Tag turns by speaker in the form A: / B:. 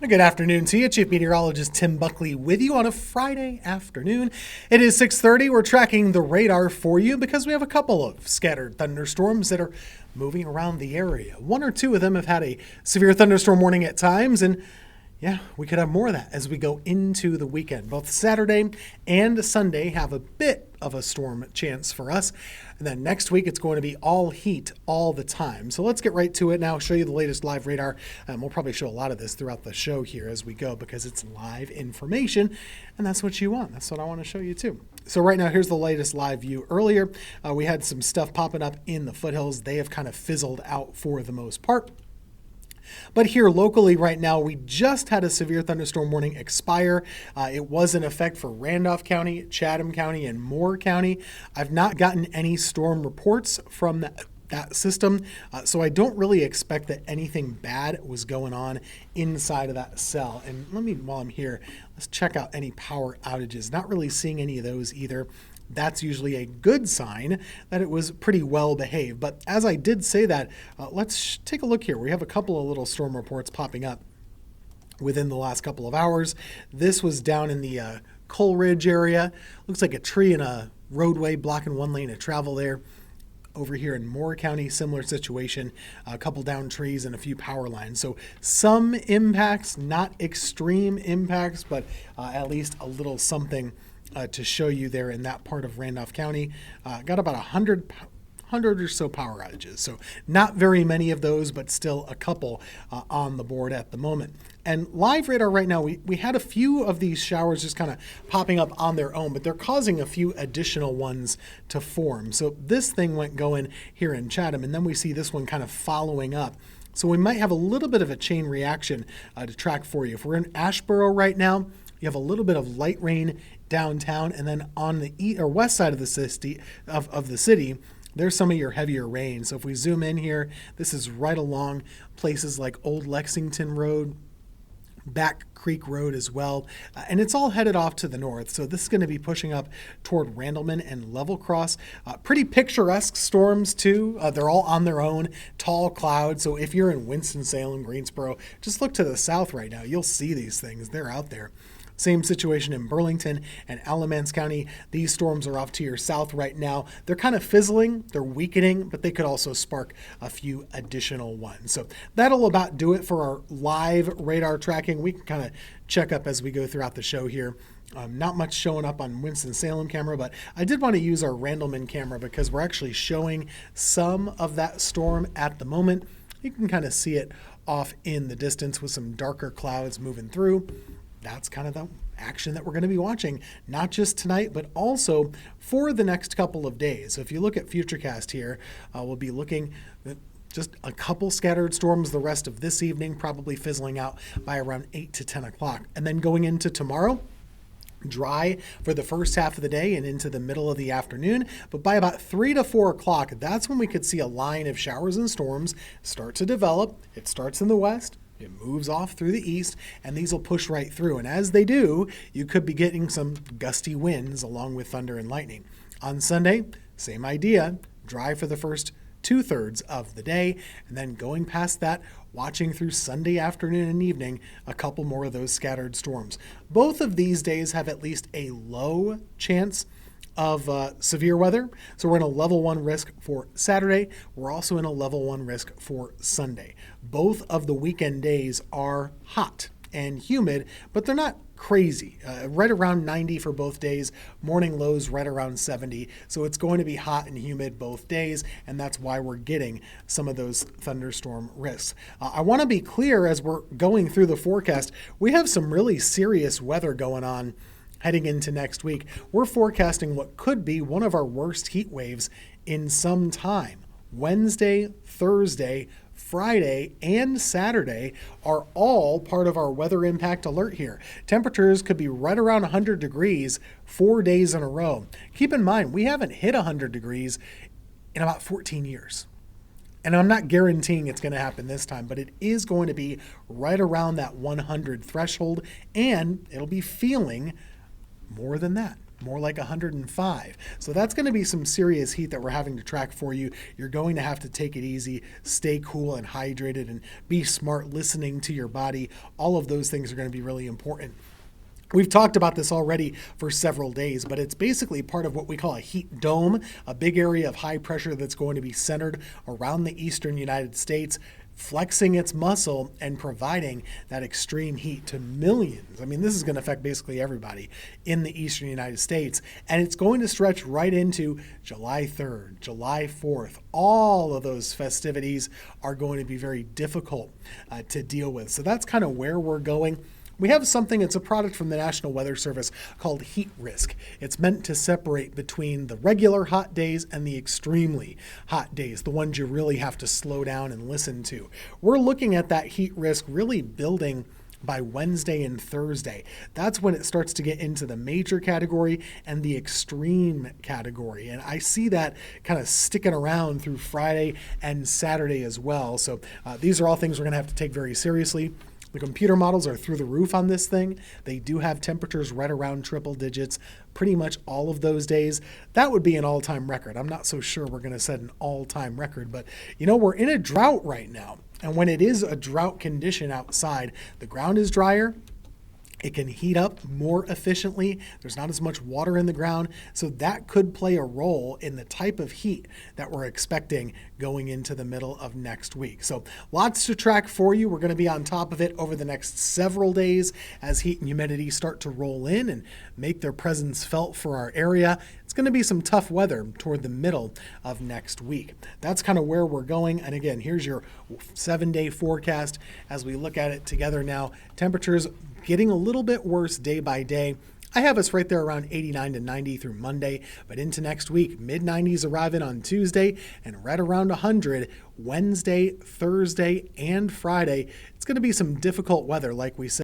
A: Good afternoon to you. Chief Meteorologist Tim Buckley with you on a Friday afternoon. It is 6:30. We're tracking the radar for you because we have a couple of scattered thunderstorms that are moving around the area. One or two of them have had a severe thunderstorm warning at times, and yeah, we could have more of that as we go into the weekend. Both Saturday and Sunday have a bit of a storm chance for us. And then next week, it's going to be all heat all the time. So let's get right to it now, show you the latest live radar. We'll probably show a lot of this throughout the show here as we go because it's live information, and that's what you want. That's what I want to show you too. So right now, here's the latest live view. Earlier, we had some stuff popping up in the foothills. They have kind of fizzled out for the most part. But here locally right now, we just had a severe thunderstorm warning expire. It was in effect for Randolph County, Chatham County, and Moore County. I've not gotten any storm reports from that system, so I don't really expect that anything bad was going on inside of that cell. And while I'm here, let's check out any power outages. Not really seeing any of those either. That's usually a good sign that it was pretty well behaved. But as I did say that, let's take a look here. We have a couple of little storm reports popping up within the last couple of hours. This was down in the Coleridge area. Looks like a tree and a roadway blocking one lane of travel there. Over here in Moore County, similar situation, a couple down trees and a few power lines. So some impacts, not extreme impacts, but at least a little something to show you there in that part of Randolph County. Got about 100 or so power outages. So not very many of those, but still a couple on the board at the moment. And live radar right now, we had a few of these showers just kind of popping up on their own, but they're causing a few additional ones to form. So this thing went going here in Chatham, and then we see this one kind of following up. So we might have a little bit of a chain reaction to track for you. If we're in Asheboro right now, you have a little bit of light rain downtown, and then on the east or west side of the city, there's some of your heavier rain. So if we zoom in here, this is right along places like Old Lexington Road, Back Creek Road as well, and it's all headed off to the north. So this is going to be pushing up toward Randleman and Level Cross. Pretty picturesque storms too. They're all on their own, tall clouds. So if you're in Winston-Salem, Greensboro, just look to the south right now. You'll see these things. They're out there. Same situation in Burlington and Alamance County. These storms are off to your south right now. They're kind of fizzling, they're weakening, but they could also spark a few additional ones. So that'll about do it for our live radar tracking. We can kind of check up as we go throughout the show here. Not much showing up on Winston-Salem camera, but I did want to use our Randleman camera because we're actually showing some of that storm at the moment. You can kind of see it off in the distance with some darker clouds moving through. That's kind of the action that we're going to be watching, not just tonight, but also for the next couple of days. So if you look at Futurecast here, we'll be looking at just a couple scattered storms the rest of this evening, probably fizzling out by around 8 to 10 o'clock. And then going into tomorrow, dry for the first half of the day and into the middle of the afternoon. But by about 3 to 4 o'clock, that's when we could see a line of showers and storms start to develop. It starts in the west. It moves off through the east, and these will push right through. And as they do, you could be getting some gusty winds along with thunder and lightning. On Sunday, same idea, dry for the first 2/3 of the day, and then going past that, watching through Sunday afternoon and evening, a couple more of those scattered storms. Both of these days have at least a low chance of severe weather. So we're in a level 1 risk for Saturday. We're also in a level 1 risk for Sunday. Both of the weekend days are hot and humid, but they're not crazy. Right around 90 for both days. Morning lows right around 70. So it's going to be hot and humid both days, and that's why we're getting some of those thunderstorm risks. I want to be clear as we're going through the forecast, we have some really serious weather going on heading into next week. We're forecasting what could be one of our worst heat waves in some time. Wednesday, Thursday, Friday, and Saturday are all part of our weather impact alert here. Temperatures could be right around 100 degrees 4 days in a row. Keep in mind, we haven't hit 100 degrees in about 14 years. And I'm not guaranteeing it's going to happen this time, but it is going to be right around that 100 threshold, and it'll be feeling more than that. more like 105. So that's going to be some serious heat that we're having to track for you. You're going to have to take it easy, stay cool and hydrated, and be smart listening to your body. All of those things are going to be really important. We've talked about this already for several days, but it's basically part of what we call a heat dome, a big area of high pressure that's going to be centered around the eastern United States, flexing its muscle and providing that extreme heat to millions. I mean, this is going to affect basically everybody in the eastern United States, and it's going to stretch right into July 3rd, July 4th. All of those festivities are going to be very difficult to deal with. So that's kind of where we're going. We have something, it's a product from the National Weather Service called Heat Risk. It's meant to separate between the regular hot days and the extremely hot days, the ones you really have to slow down and listen to. We're looking at that heat risk really building by Wednesday and Thursday. That's when it starts to get into the major category and the extreme category. And I see that kind of sticking around through Friday and Saturday as well. So these are all things we're going to have to take very seriously. The computer models are through the roof on this thing. They do have temperatures right around triple digits pretty much all of those days. That would be an all-time record. I'm not so sure we're going to set an all-time record, but we're in a drought right now. And when it is a drought condition outside, the ground is drier. It can heat up more efficiently. There's not as much water in the ground. So that could play a role in the type of heat that we're expecting going into the middle of next week. So lots to track for you. We're going to be on top of it over the next several days as heat and humidity start to roll in and make their presence felt for our area. It's going to be some tough weather toward the middle of next week. That's kind of where we're going. And again, here's your 7-day forecast as we look at it together now. Temperatures getting a little bit worse day by day. I have us right there around 89 to 90 through Monday, but into next week, mid-90s arriving on Tuesday and right around 100 Wednesday, Thursday, and Friday. It's going to be some difficult weather, like we said.